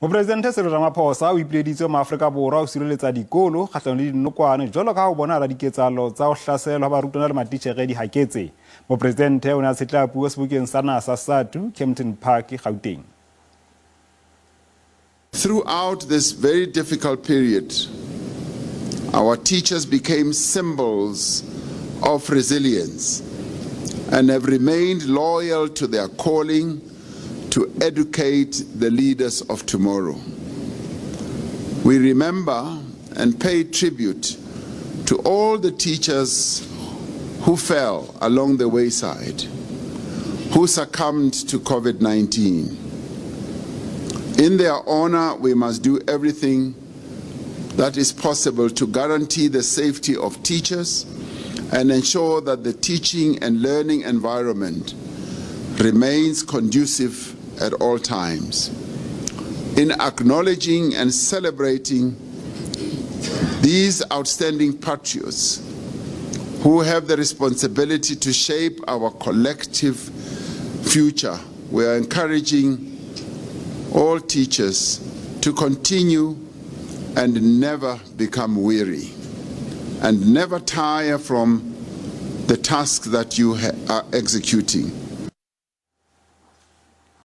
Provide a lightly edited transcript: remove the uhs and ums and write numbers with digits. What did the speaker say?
Mopresidente Cyril Ramaphosa o ipileditse Maafrika Borwa o sireletsa dikolo kgahlanong le dinokwane jwalokaha o bonahala diketsahalo tsa ho hlaselwa barutwana le matitjhere di haketse. Mopresidente o ne a tshetleha puo sebokeng sa naha sa SADTU Kempton Park, Gauteng. Throughout this very difficult period, our teachers became symbols of resilience and have remained loyal to their calling to educate the leaders of tomorrow. We remember and pay tribute to all the teachers who fell along the wayside, who succumbed to COVID-19. In their honor, we must do everything that is possible to guarantee the safety of teachers and ensure that the teaching and learning environment remains conducive at all times. In acknowledging and celebrating these outstanding patriots who have the responsibility to shape our collective future, we are encouraging all teachers to continue and never become weary and never tire from the task that you are executing.